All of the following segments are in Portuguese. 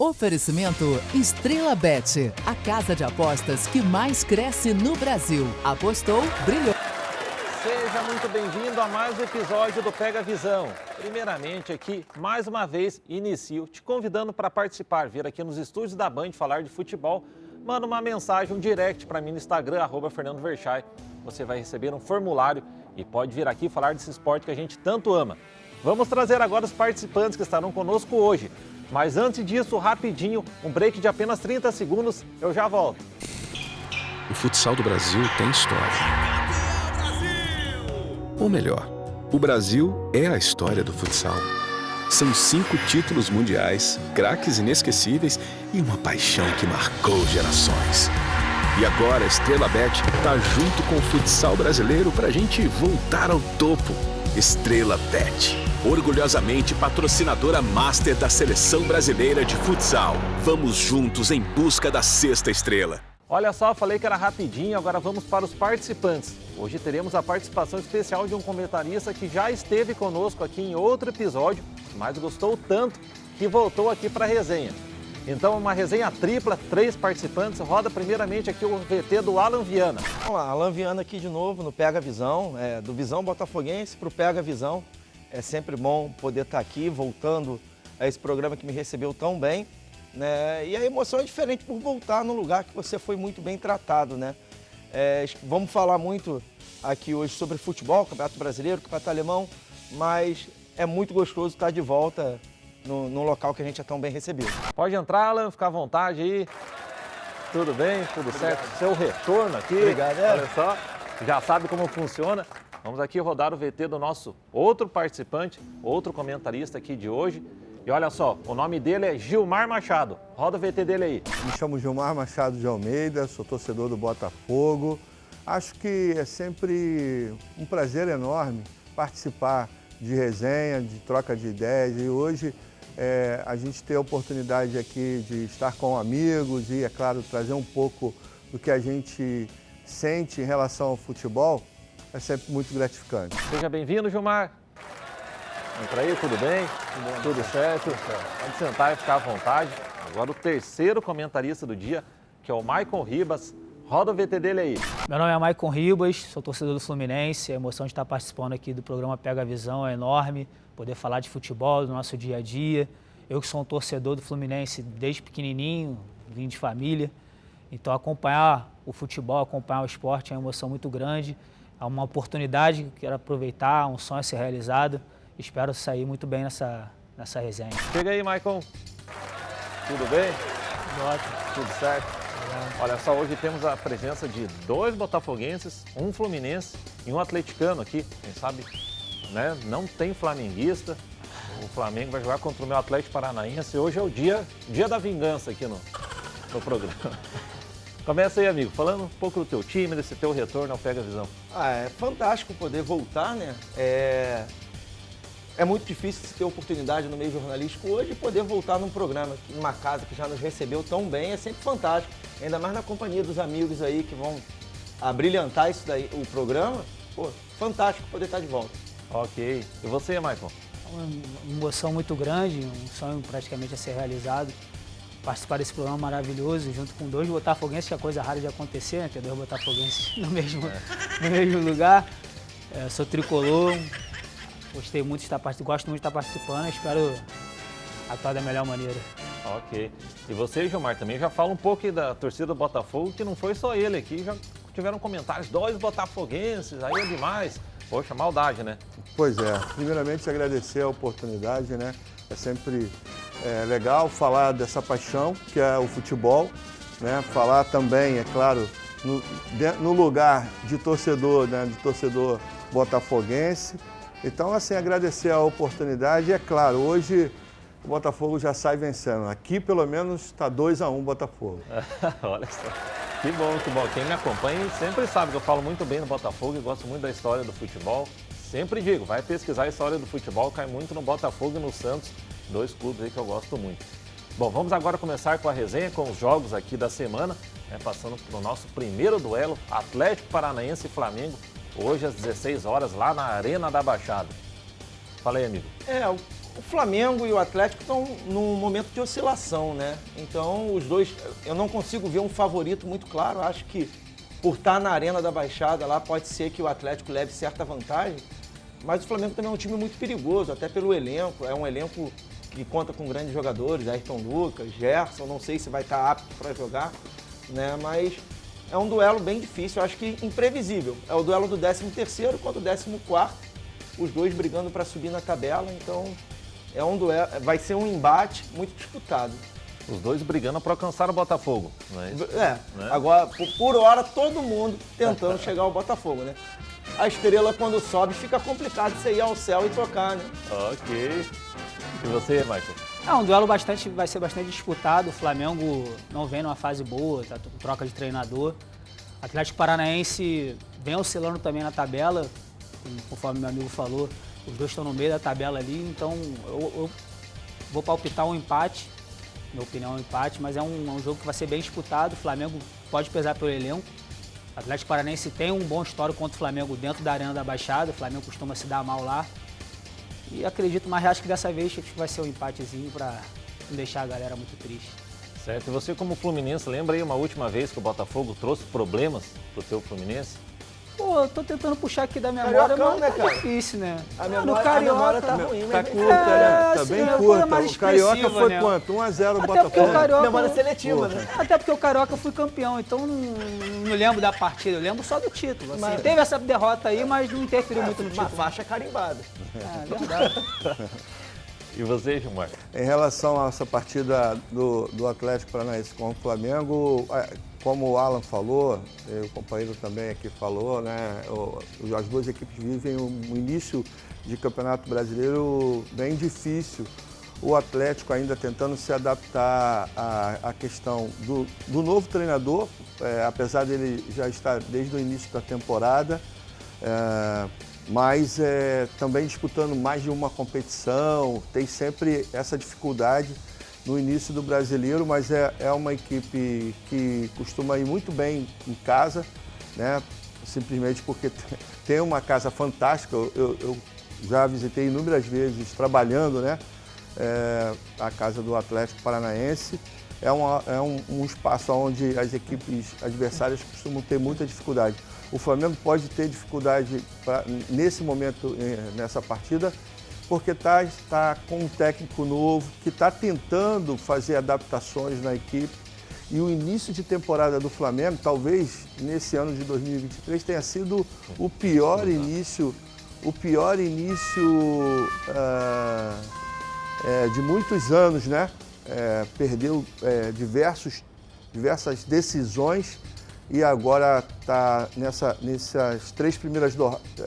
Oferecimento Estrela Bet, a casa de apostas que mais cresce no Brasil. Apostou, brilhou. Seja muito bem-vindo a mais um episódio do Pega Visão. Primeiramente aqui, mais uma vez, inicio te convidando para participar, vir aqui nos estúdios da Band falar de futebol. Manda uma mensagem, um direct para mim no Instagram, @FernandoVerchay. Você vai receber um formulário e pode vir aqui falar desse esporte que a gente tanto ama. Vamos trazer agora os participantes que estarão conosco hoje. Mas antes disso, rapidinho, um break de apenas 30 segundos, eu já volto. O futsal do Brasil tem história. Ou melhor, o Brasil é a história do futsal. São 5 títulos mundiais, craques inesquecíveis e uma paixão que marcou gerações. E agora a Estrela Bet tá junto com o futsal brasileiro pra gente voltar ao topo. Estrela Bet, orgulhosamente patrocinadora master da Seleção Brasileira de Futsal. Vamos juntos em busca da 6ª estrela. Olha só, falei que era rapidinho, agora vamos para os participantes. Hoje teremos a participação especial de um comentarista que já esteve conosco aqui em outro episódio, mas gostou tanto que voltou aqui para a resenha. Então, uma resenha tripla, 3 participantes. Roda primeiramente aqui o VT do Alan Viana. Vamos lá, Alan Viana aqui de novo no Pega Visão, do Visão Botafoguense para o Pega Visão. É sempre bom poder estar aqui, voltando a esse programa que me recebeu tão bem, né? E a emoção é diferente por voltar num lugar que você foi muito bem tratado, né? Vamos falar muito aqui hoje sobre futebol, Campeonato Brasileiro, Campeonato Alemão, mas é muito gostoso estar de volta num local que a gente é tão bem recebido. Pode entrar, Alan, fica à vontade aí. Tudo bem? Tudo certo? Seu retorno aqui. Obrigado. Olha só, já sabe como funciona. Vamos aqui rodar o VT do nosso outro participante, outro comentarista aqui de hoje. E olha só, o nome dele é Gilmar Machado. Roda o VT dele aí. Me chamo Gilmar Machado de Almeida, sou torcedor do Botafogo. Acho que é sempre um prazer enorme participar de resenha, de troca de ideias. E hoje a gente tem a oportunidade aqui de estar com amigos e, é claro, trazer um pouco do que a gente sente em relação ao futebol. É sempre muito gratificante. Seja bem-vindo, Gilmar. Entra aí, tudo bem? Tudo certo? Pode sentar e ficar à vontade. Agora o terceiro comentarista do dia, que é o Maicon Ribas. Roda o VT dele aí. Meu nome é Maicon Ribas, sou torcedor do Fluminense. A emoção de estar participando aqui do programa Pega a Visão é enorme. Poder falar de futebol, do nosso dia a dia. Eu que sou um torcedor do Fluminense desde pequenininho, vim de família. Então acompanhar o futebol, acompanhar o esporte é uma emoção muito grande. É uma oportunidade que eu quero aproveitar, um sonho a ser realizado. Espero sair muito bem nessa resenha. Chega aí, Maicon. Tudo bem? Ótimo. Tudo certo? Olha só, hoje temos a presença de 2 botafoguenses, um fluminense e um atleticano aqui. Quem sabe, né? Não tem flamenguista. O Flamengo vai jogar contra o meu Atlético Paranaense. Hoje é o dia da vingança aqui no programa. Começa aí, amigo, falando um pouco do teu time, desse teu retorno ao Pega Visão. É fantástico poder voltar, né? É muito difícil ter oportunidade no meio jornalístico hoje poder voltar num programa, numa casa que já nos recebeu tão bem, é sempre fantástico. Ainda mais na companhia dos amigos aí que vão abrilhantar isso daí, o programa. Pô, fantástico poder estar de volta. Ok. E você, Maicon? Uma emoção muito grande, um sonho praticamente a ser realizado. Participar desse programa maravilhoso, junto com 2 botafoguenses, que é coisa rara de acontecer, né? Ter 2 botafoguenses no mesmo lugar. Sou tricolor, gostei muito de estar participando, gosto muito de estar participando, espero atuar da melhor maneira. Ok. E você, Gilmar, também já fala um pouco da torcida do Botafogo, que não foi só ele aqui, já tiveram comentários, 2 botafoguenses, aí é demais. Poxa, maldade, né? Pois é, primeiramente agradecer a oportunidade, né? É sempre legal falar dessa paixão que é o futebol, né? Falar também, é claro, no lugar de torcedor, né? De torcedor botafoguense. Então, assim, agradecer a oportunidade. E, é claro, hoje o Botafogo já sai vencendo. Aqui, pelo menos, está 2-1 Botafogo. Olha só. Que bom, que bom. Quem me acompanha sempre sabe que eu falo muito bem do Botafogo e gosto muito da história do futebol. Sempre digo, vai pesquisar a história do futebol, cai muito no Botafogo e no Santos, 2 clubes aí que eu gosto muito. Bom, vamos agora começar com a resenha, com os jogos aqui da semana, né, passando para o nosso primeiro duelo, Atlético Paranaense e Flamengo, hoje às 16 horas, lá na Arena da Baixada. Fala aí, amigo. O Flamengo e o Atlético estão num momento de oscilação, né? Então, os dois, eu não consigo ver um favorito muito claro. Acho que por estar na Arena da Baixada lá, pode ser que o Atlético leve certa vantagem. Mas o Flamengo também é um time muito perigoso, até pelo elenco. É um elenco que conta com grandes jogadores, Ayrton Lucas, Gerson, não sei se vai estar apto para jogar, né? Mas é um duelo bem difícil, eu acho que imprevisível. É o duelo do 13º contra o 14º, os dois brigando para subir na tabela, então é um duelo, vai ser um embate muito disputado. Os dois brigando para alcançar o Botafogo, não é isso? Né? Agora, por hora, todo mundo tentando chegar ao Botafogo, né? A estrela, quando sobe, fica complicado você ir ao céu e tocar, né? Ok. E você, Michael? É um duelo vai ser bastante disputado. O Flamengo não vem numa fase boa, tá com troca de treinador. O Atlético Paranaense vem oscilando também na tabela, conforme meu amigo falou. Os dois estão no meio da tabela ali, então eu vou palpitar um empate. Minha opinião é um empate, mas é um jogo que vai ser bem disputado. O Flamengo pode pesar pelo elenco. O Atlético Paranaense tem um bom histórico contra o Flamengo dentro da Arena da Baixada. O Flamengo costuma se dar mal lá. E acredito, mas acho que dessa vez acho que vai ser um empatezinho para não deixar a galera muito triste. Certo. E você, como Fluminense, lembra aí uma última vez que o Botafogo trouxe problemas pro seu Fluminense? Pô, eu tô tentando puxar aqui da memória, Cariocão, mas né, tá cara? difícil, né? A Carioca, memória tá ruim, Tá né? curta, né? Tá assim, bem é uma coisa curta. mais O Carioca expressiva, foi né? quanto? 1 a 0 o Até porque o Botafogo. Carioca... Memória seletiva, né? Até porque o Carioca eu fui campeão, então não lembro da partida, eu lembro só do título. Assim. Mas- Teve essa derrota aí, mas não interferiu muito no Uma título. faixa carimbada. É verdade. E você, Gilmar? Em relação a essa partida do Atlético Paranaense com o Flamengo, como o Alan falou, e o companheiro também aqui falou, né, as duas equipes vivem um início de Campeonato Brasileiro bem difícil. O Atlético ainda tentando se adaptar à questão do novo treinador, apesar dele já estar desde o início da temporada, mas também disputando mais de uma competição, tem sempre essa dificuldade no início do Brasileiro, mas é uma equipe que costuma ir muito bem em casa, né? Simplesmente porque tem uma casa fantástica. Eu já visitei inúmeras vezes trabalhando, né? A casa do Atlético Paranaense. É um espaço onde as equipes adversárias costumam ter muita dificuldade. O Flamengo pode ter dificuldade nesse momento, nessa partida, porque está com um técnico novo, que está tentando fazer adaptações na equipe. E o início de temporada do Flamengo, talvez nesse ano de 2023, tenha sido o pior início de muitos anos, né? Perdeu diversas decisões e agora está nessas 3 primeiras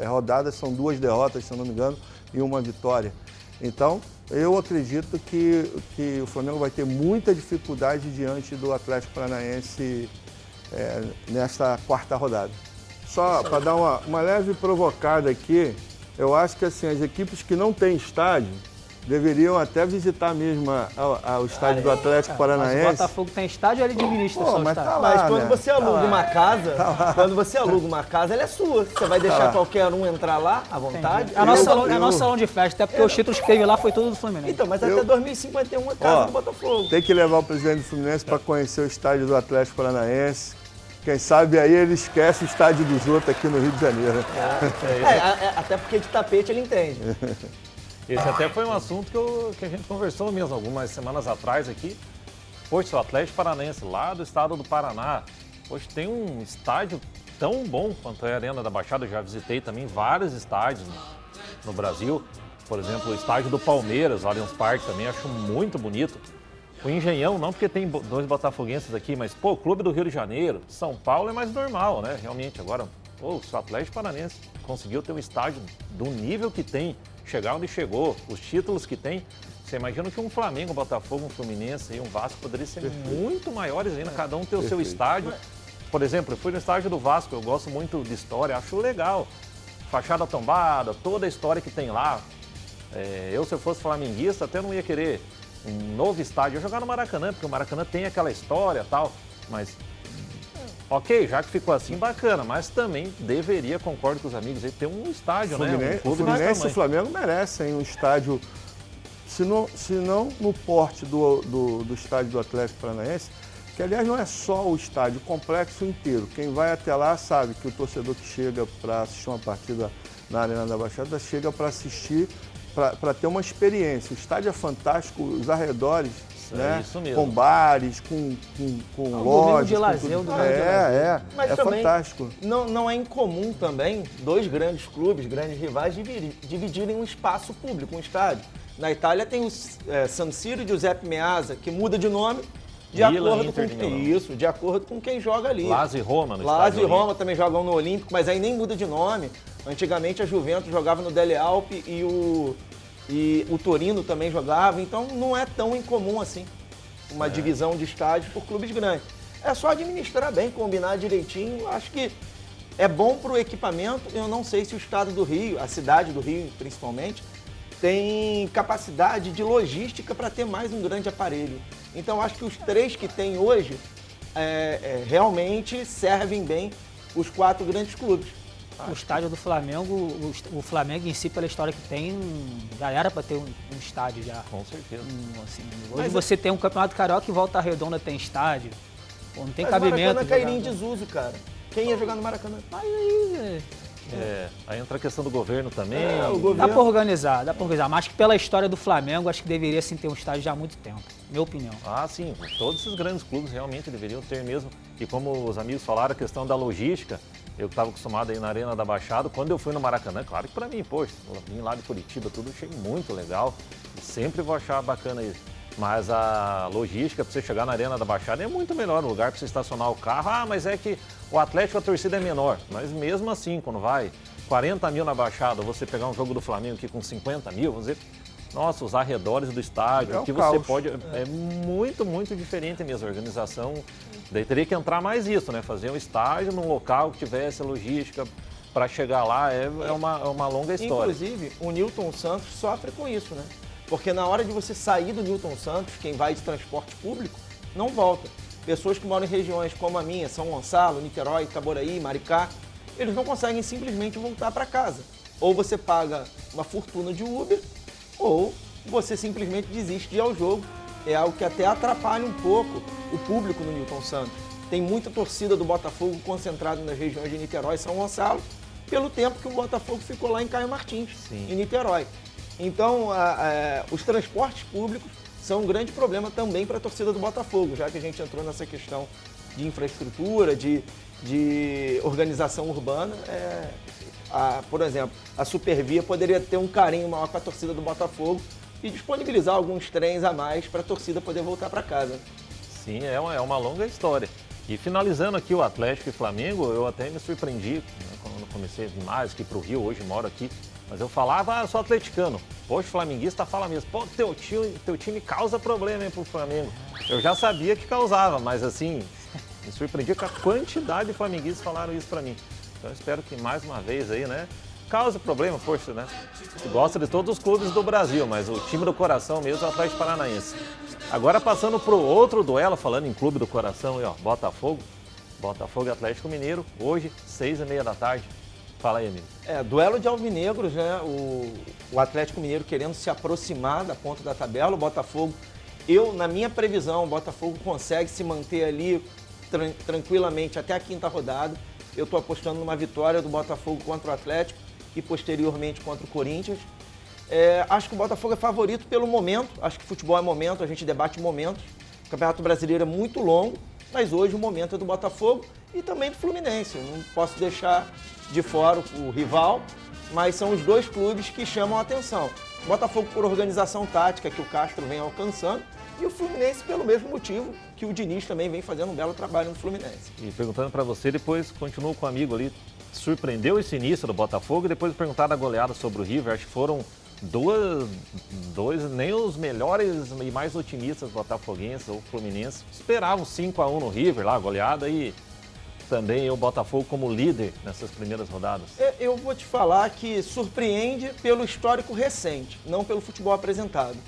rodadas, são 2 derrotas, se eu não me engano, e 1 vitória. Então, eu acredito que o Flamengo vai ter muita dificuldade diante do Atlético Paranaense nesta 4ª rodada. Só para dar uma leve provocada aqui, eu acho que assim, as equipes que não têm estádio deveriam até visitar mesmo o estádio do Atlético Paranaense. Mas o Botafogo tem estádio ou ele administra Pô, só o mas estádio? tá lá, Mas quando né? você aluga uma casa, ela é sua. Você vai deixar qualquer um entrar lá à vontade? É nosso salão de festa, até porque os títulos que teve lá foi tudo do Fluminense. Então, mas até 2051 é casa do Botafogo. Tem que levar o presidente do Fluminense para conhecer o estádio do Atlético Paranaense. Quem sabe aí ele esquece o estádio dos outros aqui no Rio de Janeiro. Até porque de tapete ele entende. Esse até foi um assunto que a gente conversou mesmo algumas semanas atrás aqui. Poxa, o Atlético Paranaense lá do estado do Paraná, poxa, tem um estádio tão bom quanto é a Arena da Baixada. Eu já visitei também vários estádios no Brasil. Por exemplo, o estádio do Palmeiras, o Allianz Parque também, acho muito bonito. O Engenhão, não porque tem 2 botafoguenses aqui, mas, pô, o Clube do Rio de Janeiro, São Paulo é mais normal, né? Realmente, agora, pô, se o Atlético Paranaense conseguiu ter um estádio do nível que tem, chegar onde chegou, os títulos que tem, você imagina que um Flamengo, um Botafogo, um Fluminense e um Vasco poderiam ser muito maiores ainda, cada um ter o seu estádio. Por exemplo, eu fui no estádio do Vasco, eu gosto muito de história, acho legal. Fachada tombada, toda a história que tem lá. Eu, se eu fosse flamenguista, até não ia querer um novo estádio. Eu jogar no Maracanã, porque o Maracanã tem aquela história e tal, mas... Ok, já que ficou assim, bacana, mas também deveria, concordo com os amigos, ter um estádio, né? Um O clube desse Fluminense e o tamanho. Flamengo merecem um estádio se não no porte do estádio do Atlético Paranaense, que aliás não é só o estádio, o complexo inteiro. Quem vai até lá sabe que o torcedor que chega para assistir uma partida na Arena da Baixada chega para assistir, para ter uma experiência. O estádio é fantástico, os arredores, né? Isso mesmo. Com bares, com lojas. De lazer, Mas também fantástico. Não é incomum também dois grandes clubes, grandes rivais, dividirem um espaço público, um estádio. Na Itália tem o San Siro Giuseppe Meazza, que muda de nome de acordo com quem joga ali. Lazio e Roma no Lazio e Roma também jogam no Olímpico, mas aí nem muda de nome. Antigamente a Juventus jogava no Delle Alpi e o Torino também jogava, então não é tão incomum assim uma divisão de estádios por clubes grandes. É só administrar bem, combinar direitinho. Acho que é bom para o equipamento. Eu não sei se o estado do Rio, a cidade do Rio principalmente, tem capacidade de logística para ter mais um grande aparelho. Então acho que os 3 que tem hoje realmente servem bem os 4 grandes clubes. O estádio do Flamengo, o Flamengo em si, pela história que tem, já era para ter um estádio já. Com certeza. Assim, hoje você tem um Campeonato Carioca e Volta Redonda tem estádio. Pô, não tem cabimento. O Maracanã cairia em desuso, cara. Quem ia jogar no Maracanã? Aí entra a questão do governo também. O governo... Dá para organizar. Mas acho que pela história do Flamengo, acho que deveria sim ter um estádio já há muito tempo. Minha opinião. Ah, sim. Todos esses grandes clubes realmente deveriam ter mesmo. E como os amigos falaram, a questão da logística, eu que estava acostumado a ir na Arena da Baixada, quando eu fui no Maracanã, claro que para mim, poxa, vim lá de Curitiba, tudo achei muito legal. Sempre vou achar bacana isso. Mas a logística para você chegar na Arena da Baixada é muito melhor, o lugar para você estacionar o carro. Ah, mas é que o Atlético, a torcida é menor. Mas mesmo assim, quando vai 40 mil na Baixada, você pegar um jogo do Flamengo aqui com 50 mil, vamos dizer, nossa, os arredores do estádio, o que você pode... É muito, muito diferente mesmo a organização. Daí teria que entrar mais isso, né? Fazer um estádio num local que tivesse a logística para chegar lá, é uma longa história. Inclusive, o Newton Santos sofre com isso, né? Porque na hora de você sair do Newton Santos, quem vai de transporte público, não volta. Pessoas que moram em regiões como a minha, São Gonçalo, Niterói, Itaboraí, Maricá, eles não conseguem simplesmente voltar para casa. Ou você paga uma fortuna de Uber, ou você simplesmente desiste de ir ao jogo. É algo que até atrapalha um pouco o público no Newton Santos. Tem muita torcida do Botafogo concentrada nas regiões de Niterói e São Gonçalo, pelo tempo que o Botafogo ficou lá em Caio Martins, em Niterói. Então, os transportes públicos são um grande problema também para a torcida do Botafogo, já que a gente entrou nessa questão de infraestrutura, de organização urbana. Por exemplo, a Supervia poderia ter um carinho maior com a torcida do Botafogo e disponibilizar alguns trens a mais para a torcida poder voltar para casa. Sim, é uma longa história. E finalizando aqui o Atlético e Flamengo, eu até me surpreendi, né, quando comecei a vir mais aqui para o Rio, hoje moro aqui, mas eu falava, eu sou atleticano. Poxa, flamenguista fala mesmo, pô, teu time causa problema aí pro Flamengo. Eu já sabia que causava, mas assim, me surpreendi com a quantidade de flamenguistas falaram isso para mim. Então eu espero que mais uma vez aí, né, cause problema, poxa, né? Gosta de todos os clubes do Brasil, mas o time do coração mesmo é o Atlético Paranaense. Agora passando pro outro duelo, falando em clube do coração, aí, ó, Botafogo e Atlético Mineiro, hoje, 6h30 da tarde. Fala aí, amigo. Duelo de alvinegros, né? O Atlético Mineiro querendo se aproximar da ponta da tabela, o Botafogo, na minha previsão, o Botafogo consegue se manter ali tranquilamente até a 5ª rodada. Eu estou apostando numa vitória do Botafogo contra o Atlético e posteriormente contra o Corinthians. Acho que o Botafogo é favorito pelo momento, acho que futebol é momento, a gente debate momentos. O Campeonato Brasileiro é muito longo, mas hoje o momento é do Botafogo e também do Fluminense. Eu não posso deixar de fora o rival, mas são os dois clubes que chamam a atenção. O Botafogo por organização tática que o Castro vem alcançando e o Fluminense pelo mesmo motivo que o Diniz também vem fazendo um belo trabalho no Fluminense. E perguntando para você, depois continuou com o amigo ali, surpreendeu esse início do Botafogo e depois perguntar da goleada sobre o River, acho que foram nem os melhores e mais otimistas botafoguenses ou fluminenses esperavam 5-1 no River lá, a goleada, e também o Botafogo como líder nessas primeiras rodadas. Eu vou te falar que surpreende pelo histórico recente, não pelo futebol apresentado.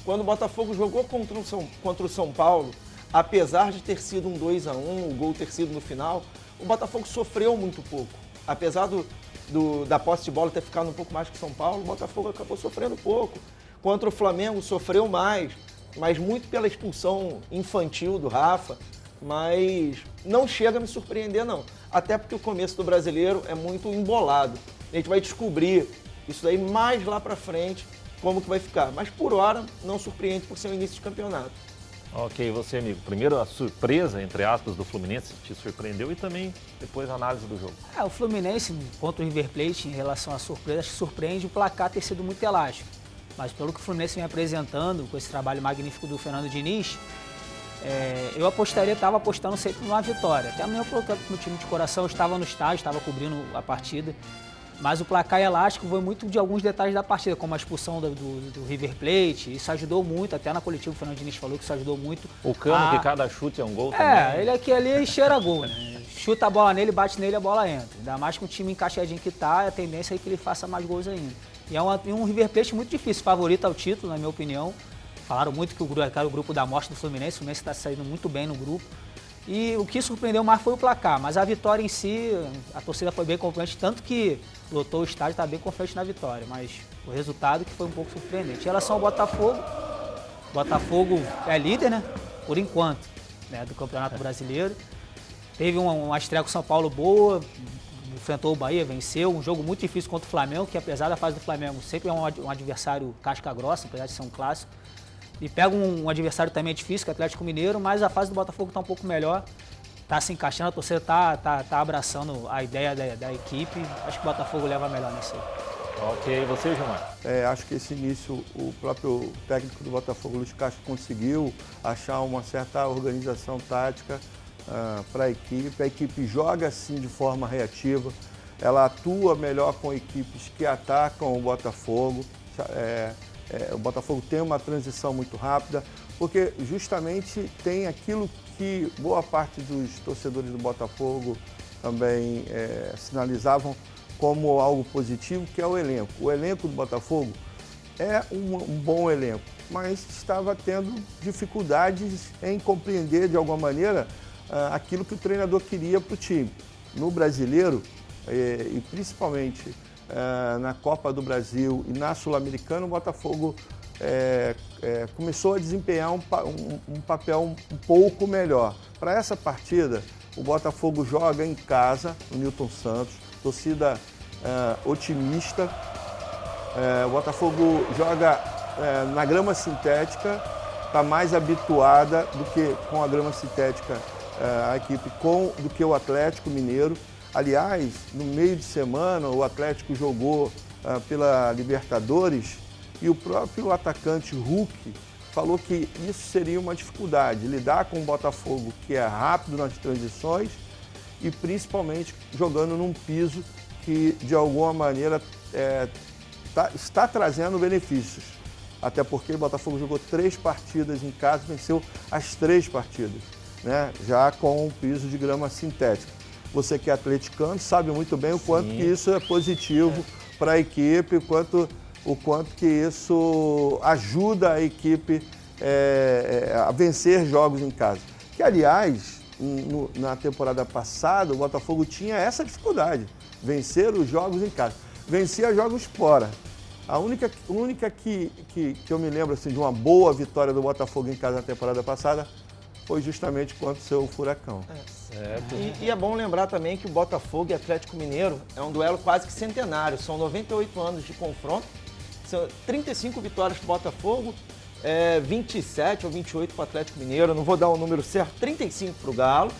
Quando o Botafogo jogou contra o São Paulo, apesar de ter sido um 2-1, o gol ter sido no final, o Botafogo sofreu muito pouco. Apesar da posse de bola ter ficado um pouco mais que o São Paulo, o Botafogo acabou sofrendo pouco. Contra o Flamengo sofreu mais, mas muito pela expulsão infantil do Rafa, mas não chega a me surpreender não. Até porque o começo do Brasileiro é muito embolado. A gente vai descobrir isso daí mais lá pra frente, como que vai ficar. Mas por hora não surpreende por ser o início de campeonato. Ok, você, amigo. Primeiro, a surpresa, entre aspas, do Fluminense te surpreendeu e também depois a análise do jogo. O Fluminense contra o River Plate, em relação à surpresa, acho que surpreende o placar ter sido muito elástico. Mas pelo que o Fluminense vem apresentando, com esse trabalho magnífico do Fernando Diniz, eu estava apostando sempre numa vitória. Até mesmo no time de coração, eu estava no estádio, estava cobrindo a partida. Mas o placar elástico foi muito de alguns detalhes da partida, como a expulsão do River Plate. Isso ajudou muito, até na coletiva o Fernando Diniz falou que isso ajudou muito. O Cano, que cada chute é um gol também. Ele aqui ali cheira gol, né? Chuta a bola nele, bate nele, a bola entra. Ainda mais com o time encaixadinho que tá, a tendência é que ele faça mais gols ainda. E é um River Plate muito difícil, favorito ao título, na minha opinião. Falaram muito que era o grupo da morte do Fluminense, o Fluminense está saindo muito bem no grupo. E o que surpreendeu mais foi o placar, mas a vitória em si, a torcida foi bem confiante, tanto que lotou o estádio, está bem confiante na vitória, mas o resultado que foi um pouco surpreendente. Em relação ao Botafogo, Botafogo é líder, né, por enquanto, né, do Campeonato Brasileiro. Teve uma estreia com o São Paulo boa, enfrentou o Bahia, venceu, um jogo muito difícil contra o Flamengo, que apesar da fase do Flamengo sempre é um adversário casca grossa, apesar de ser um clássico. E pega um adversário também difícil, que é o Atlético Mineiro, mas a fase do Botafogo está um pouco melhor, está se encaixando, a torcida está abraçando a ideia da equipe. Acho que o Botafogo leva melhor nisso aí. Ok, e você, Gilmar? Acho que esse início, o próprio técnico do Botafogo, Luiz Castro, conseguiu achar uma certa organização tática para a equipe. A equipe joga assim de forma reativa, ela atua melhor com equipes que atacam o Botafogo. O Botafogo tem uma transição muito rápida, porque justamente tem aquilo que boa parte dos torcedores do Botafogo também sinalizavam como algo positivo, que é o elenco. O elenco do Botafogo é um bom elenco, mas estava tendo dificuldades em compreender de alguma maneira aquilo que o treinador queria para o time. No Brasileiro, e principalmente na Copa do Brasil e na Sul-Americana, o Botafogo começou a desempenhar um papel um pouco melhor. Para essa partida, o Botafogo joga em casa, no Newton Santos, torcida otimista. O Botafogo joga na grama sintética, está mais habituada do que com a grama sintética a equipe do que o Atlético Mineiro. Aliás, no meio de semana, o Atlético jogou pela Libertadores e o próprio atacante Hulk falou que isso seria uma dificuldade, lidar com o Botafogo, que é rápido nas transições e principalmente jogando num piso que, de alguma maneira, está trazendo benefícios. Até porque o Botafogo jogou 3 partidas em casa e venceu as 3 partidas, né? Já com um piso de grama sintética. Você que é atleticano sabe muito bem o quanto que isso é positivo para a equipe, o quanto que isso ajuda a equipe a vencer jogos em casa. Que, aliás, na temporada passada, o Botafogo tinha essa dificuldade, vencer os jogos em casa. Vencia jogos fora. A única que eu me lembro assim, de uma boa vitória do Botafogo em casa na temporada passada foi justamente contra o seu Furacão. Certo. E é bom lembrar também que o Botafogo e Atlético Mineiro é um duelo quase que centenário. São 98 anos de confronto, são 35 vitórias para o Botafogo, 27 ou 28 para o Atlético Mineiro. Eu não vou dar o número certo, 35 para o Galo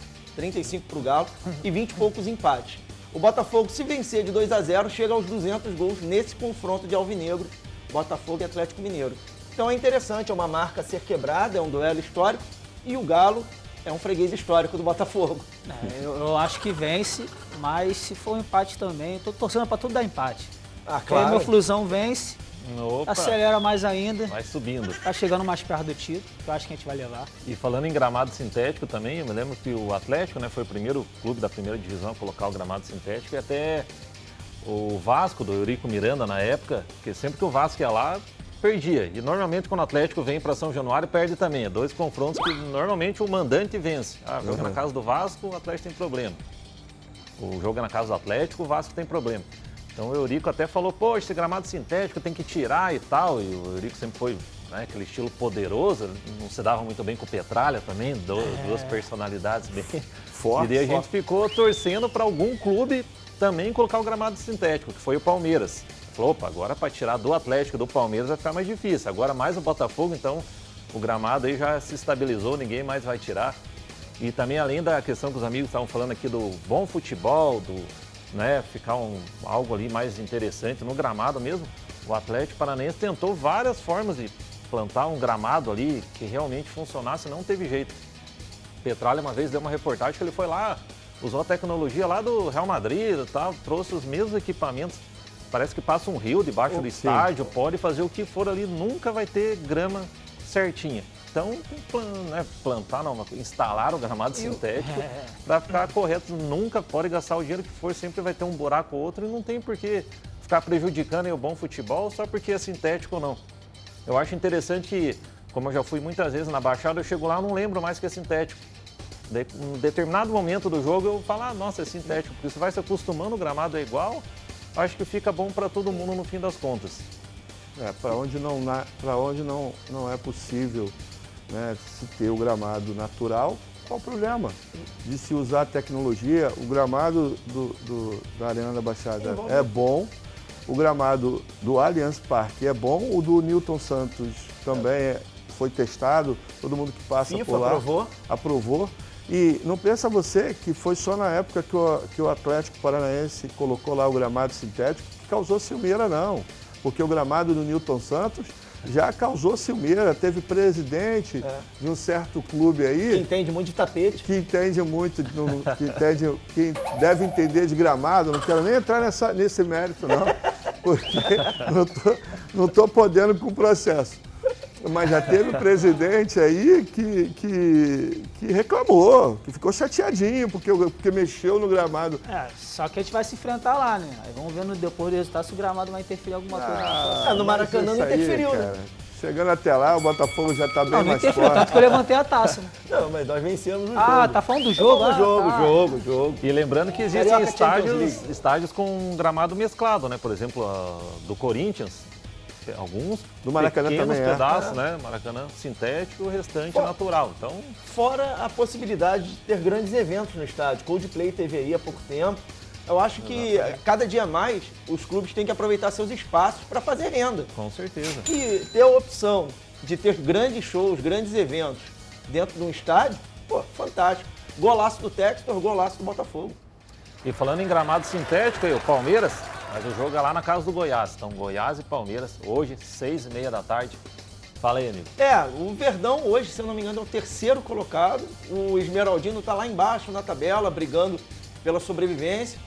e 20 e poucos empates. O Botafogo, se vencer de 2-0, chega aos 200 gols nesse confronto de alvinegro, Botafogo e Atlético Mineiro. Então é interessante, é uma marca a ser quebrada, é um duelo histórico. E o Galo é um freguês histórico do Botafogo. Eu acho que vence, mas se for um empate também, estou torcendo para tudo dar empate. Claro. Aí meu Flusão vence, Opa, acelera mais ainda, vai subindo. está chegando mais perto do título, que eu acho que a gente vai levar. E falando em gramado sintético também, eu me lembro que o Atlético, né, foi o primeiro clube da primeira divisão a colocar o gramado sintético e até o Vasco, do Eurico Miranda na época, porque sempre que o Vasco ia lá, perdia. E normalmente quando o Atlético vem para São Januário, perde também. É 2 confrontos que normalmente o mandante vence. Joga na casa do Vasco, o Atlético tem problema. O jogo é na casa do Atlético, o Vasco tem problema. Então o Eurico até falou, pô, esse gramado sintético tem que tirar e tal. E o Eurico sempre foi, né, aquele estilo poderoso, não se dava muito bem com o Petralha também, duas personalidades bem fortes. E daí a gente ficou torcendo para algum clube também colocar o gramado sintético, que foi o Palmeiras. Falou, opa, agora para tirar do Atlético e do Palmeiras vai ficar mais difícil. Agora mais o Botafogo, então o gramado aí já se estabilizou, ninguém mais vai tirar. E também além da questão que os amigos estavam falando aqui do bom futebol, né, ficar algo ali mais interessante no gramado mesmo, o Atlético Paranaense tentou várias formas de plantar um gramado ali que realmente funcionasse, não teve jeito. Petralha uma vez deu uma reportagem que ele foi lá, usou a tecnologia lá do Real Madrid e tal, trouxe os mesmos equipamentos. Parece que passa um rio debaixo do estádio, pode fazer o que for ali, nunca vai ter grama certinha. Então, tem que plantar, não, instalar o gramado sintético para ficar correto. Nunca pode gastar o dinheiro que for, sempre vai ter um buraco ou outro e não tem por que ficar prejudicando o bom futebol só porque é sintético ou não. Eu acho interessante que, como eu já fui muitas vezes na Baixada, eu chego lá e não lembro mais que é sintético. Daí, em um determinado momento do jogo eu falo, nossa, é sintético, porque você vai se acostumando, o gramado é igual, acho que fica bom para todo mundo no fim das contas. Para onde não é possível, né, se ter o gramado natural, qual o problema de se usar a tecnologia? O gramado da Arena da Baixada é bom, o gramado do Allianz Parque é bom, o do Newton Santos também foi testado, todo mundo que passa por lá aprovou. E não pensa você que foi só na época que o Atlético Paranaense colocou lá o gramado sintético que causou ciumeira, não. Porque o gramado do Newton Santos já causou ciumeira, teve presidente de um certo clube aí... Que entende muito de tapete. Que entende muito, que deve entender de gramado, não quero nem entrar nesse mérito não, porque não estou podendo com o processo. Mas já teve presidente aí que reclamou, que ficou chateadinho, porque mexeu no gramado. Só que a gente vai se enfrentar lá, né? Aí vamos ver depois do resultado se o gramado vai interferir em alguma coisa. No Maracanã não interferiu, né? Chegando até lá, o Botafogo já está bem mais forte. Tanto que eu levantei a taça. Né? Não, mas nós vencemos o jogo. Tá falando do jogo? Jogo. E lembrando que existem estádios com gramado mesclado, né? Por exemplo, do Corinthians. Alguns do Maracanã pequenos também pedaços, né? Maracanã sintético e o restante natural. Então, fora a possibilidade de ter grandes eventos no estádio. Coldplay teve aí há pouco tempo. Eu acho que cada dia mais os clubes têm que aproveitar seus espaços para fazer renda. Com certeza. E ter a opção de ter grandes shows, grandes eventos dentro de um estádio, fantástico. Golaço do Textor, golaço do Botafogo. E falando em gramado sintético, aí, o Palmeiras, mas o jogo é lá na casa do Goiás. Então, Goiás e Palmeiras, hoje, 6h30 da tarde. Fala aí, amigo. O Verdão hoje, se eu não me engano, é o terceiro colocado. O Esmeraldino está lá embaixo na tabela, brigando pela sobrevivência.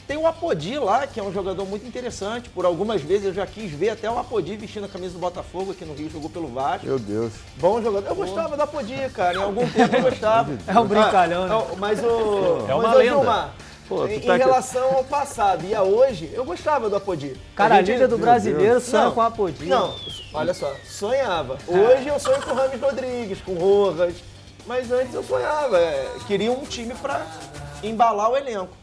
Tem o Apodi lá, que é um jogador muito interessante. Por algumas vezes eu já quis ver até o Apodi vestindo a camisa do Botafogo aqui no Rio, jogou pelo Vasco. Meu Deus. Bom jogador. Eu gostava do Apodi, cara. Em algum tempo eu gostava. É um brincalhão, né? É uma lenda. Gilmar, em relação ao passado e a hoje, eu gostava do Apodi. Cara, a Liga do Brasileiro sonha com o Apodi. Não, olha só, sonhava. Hoje eu sonho com o Rames Rodrigues, com o Rojas, mas antes eu sonhava. Queria um time para embalar o elenco.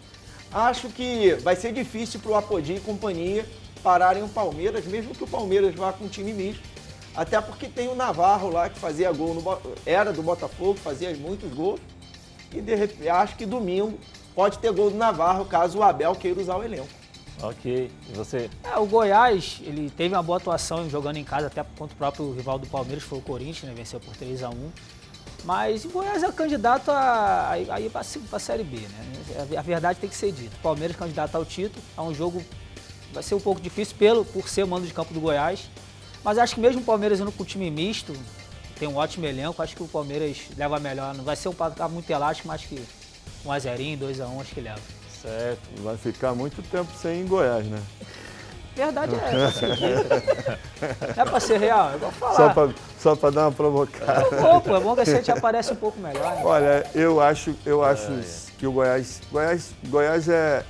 Acho que vai ser difícil para o Apodi e companhia pararem o Palmeiras, mesmo que o Palmeiras vá com um time misto. Até porque tem o Navarro lá que fazia gol, era do Botafogo, fazia muitos gols. E de repente, acho que domingo pode ter gol do Navarro, caso o Abel queira usar o elenco. Ok. E você? O Goiás, ele teve uma boa atuação jogando em casa, até contra o próprio rival do Palmeiras, foi o Corinthians, né? Venceu por 3-1. Mas o Goiás é candidato a ir para a Série B, né? A verdade tem que ser dita. O Palmeiras candidato ao título, a um jogo vai ser um pouco difícil por ser o mando de campo do Goiás. Mas acho que mesmo o Palmeiras indo com o time misto, tem um ótimo elenco, acho que o Palmeiras leva melhor. Não vai ser um placar muito elástico, mas que 1-0, 2-1, acho que leva. Certo. Vai ficar muito tempo sem ir em Goiás, né? Verdade é pra ser real, é igual falar. Só para dar uma provocada. É bom que a gente aparece um pouco melhor. Né? Olha, eu acho que o Goiás é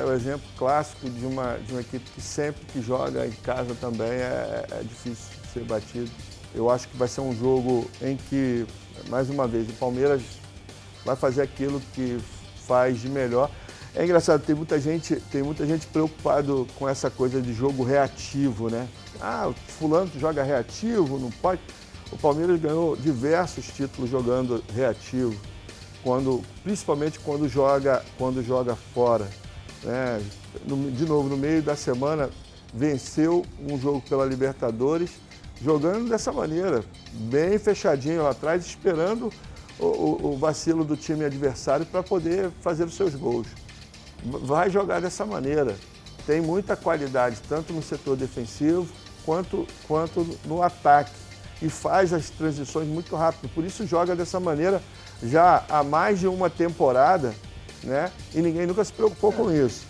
o exemplo clássico de uma equipe que sempre que joga em casa também é difícil de ser batido. Eu acho que vai ser um jogo em que, mais uma vez, o Palmeiras vai fazer aquilo que faz de melhor. É engraçado, tem muita gente preocupado com essa coisa de jogo reativo, né? Ah, o fulano joga reativo, não pode. O Palmeiras ganhou diversos títulos jogando reativo, principalmente quando joga fora, né? De novo, no meio da semana, venceu um jogo pela Libertadores, jogando dessa maneira, bem fechadinho lá atrás, esperando o vacilo do time adversário para poder fazer os seus gols. Vai jogar dessa maneira. Tem muita qualidade, tanto no setor defensivo quanto no ataque. E faz as transições muito rápido. Por isso joga dessa maneira já há mais de uma temporada, né? E ninguém nunca se preocupou com isso.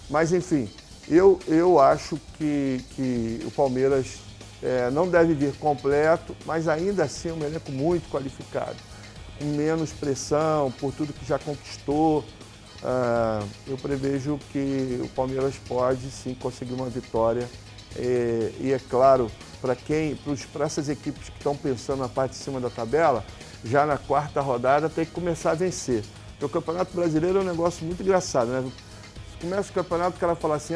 Mas, enfim, eu acho que o Palmeiras não deve vir completo, mas ainda assim é um elenco muito qualificado. Com menos pressão, por tudo que já conquistou. Eu prevejo que o Palmeiras pode sim conseguir uma vitória e é claro, para essas equipes que estão pensando na parte de cima da tabela, já na quarta rodada tem que começar a vencer. Porque o Campeonato Brasileiro é um negócio muito engraçado, né? Começa o campeonato, o cara fala assim,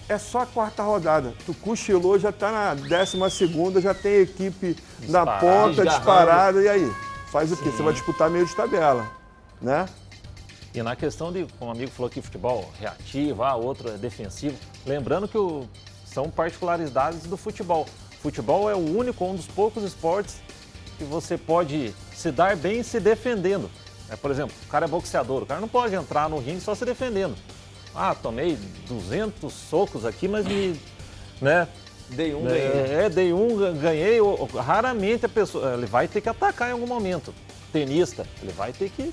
é só a quarta rodada. Tu cochilou, já está na 12ª, já tem equipe na ponta, disparada, e aí? Faz o quê? Você vai disputar meio de tabela, né? E na questão de, como o amigo falou aqui, futebol reativo, outro é defensivo, lembrando que são particularidades do futebol. Futebol é o único, um dos poucos esportes que você pode se dar bem se defendendo. Por exemplo, o cara é boxeador, o cara não pode entrar no ringue só se defendendo. Tomei 200 socos aqui, mas né? Dei um, ganhei. Raramente a pessoa, ele vai ter que atacar em algum momento. Tenista, ele vai ter que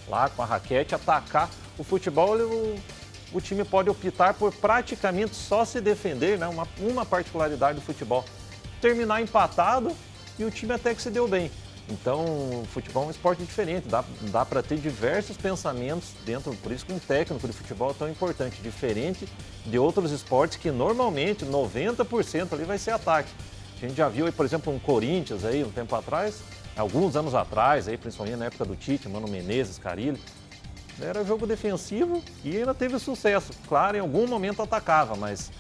lá com a raquete atacar. O futebol, o time pode optar por praticamente só se defender, né? Uma particularidade do futebol. Terminar empatado e o time até que se deu bem. Então, o futebol é um esporte diferente, dá para ter diversos pensamentos dentro, por isso que um técnico de futebol é tão importante, diferente de outros esportes que normalmente 90% ali vai ser ataque. A gente já viu aí, por exemplo, um Corinthians aí um tempo atrás, alguns anos atrás, aí, principalmente na época do Tite, Mano Menezes, Carille, era jogo defensivo e ainda teve sucesso. Claro, em algum momento atacava, mas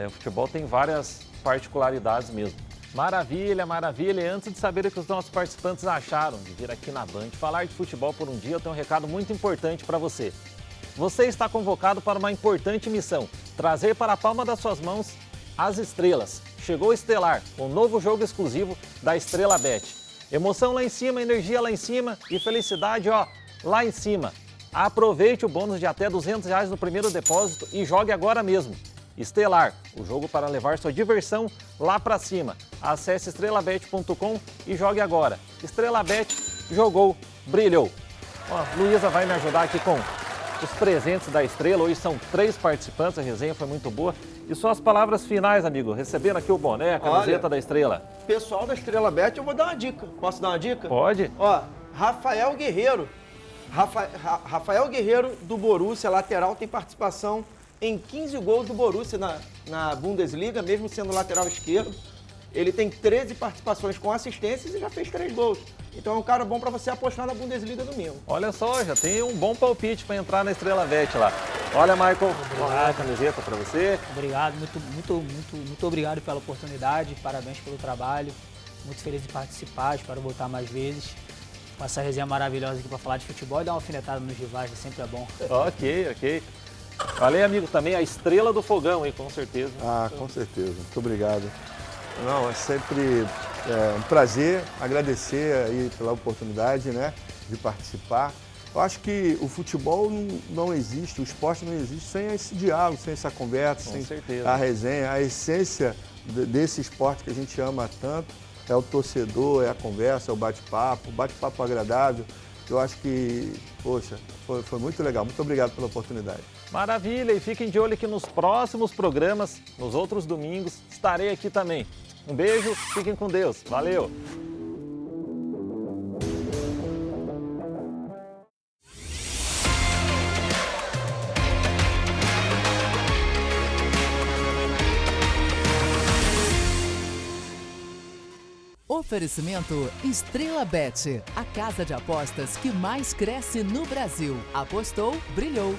o futebol tem várias particularidades mesmo. Maravilha, maravilha. E antes de saber o que os nossos participantes acharam de vir aqui na Band falar de futebol por um dia, eu tenho um recado muito importante para você. Você está convocado para uma importante missão, trazer para a palma das suas mãos as estrelas. Chegou o Estelar, um novo jogo exclusivo da Estrela Bet. Emoção lá em cima, energia lá em cima e felicidade, lá em cima. Aproveite o bônus de até R$200 no primeiro depósito e jogue agora mesmo. Estelar, o jogo para levar sua diversão lá para cima. Acesse estrelabet.com e jogue agora. Estrela Bet, jogou, brilhou. Luísa vai me ajudar aqui com os presentes da Estrela. Hoje são 3 participantes, a resenha foi muito boa. E suas palavras finais, amigo. Recebendo aqui o boné, a camiseta da Estrela. Pessoal da Estrela Bet, eu vou dar uma dica. Posso dar uma dica? Pode. Rafael Guerreiro. Rafael Guerreiro do Borussia, lateral, tem participação em 15 gols do Borussia na Bundesliga, mesmo sendo lateral esquerdo. Ele tem 13 participações com assistências e já fez 3 gols. Então é um cara bom para você apostar na Bundesliga domingo. Olha só, já tem um bom palpite para entrar na Estrela Bet lá. Olha, Michael, a camiseta para você. Obrigado, muito obrigado pela oportunidade, parabéns pelo trabalho. Muito feliz de participar, espero voltar mais vezes. Com essa resenha maravilhosa aqui para falar de futebol e dar uma alfinetada nos rivais, sempre é bom. Ok. Valeu, amigo, também a Estrela do Fogão, hein, com certeza. Com certeza. Muito obrigado. Não, é sempre um prazer, agradecer aí pela oportunidade, né, de participar. Eu acho que o futebol não existe, o esporte não existe sem esse diálogo, sem essa conversa, sem a resenha. A essência desse esporte que a gente ama tanto é o torcedor, é a conversa, é o bate-papo agradável. Eu acho que, poxa, foi muito legal. Muito obrigado pela oportunidade. Maravilha, e fiquem de olho que nos próximos programas, nos outros domingos, estarei aqui também. Um beijo, fiquem com Deus. Valeu! Oferecimento Estrela Bet, a casa de apostas que mais cresce no Brasil. Apostou, brilhou.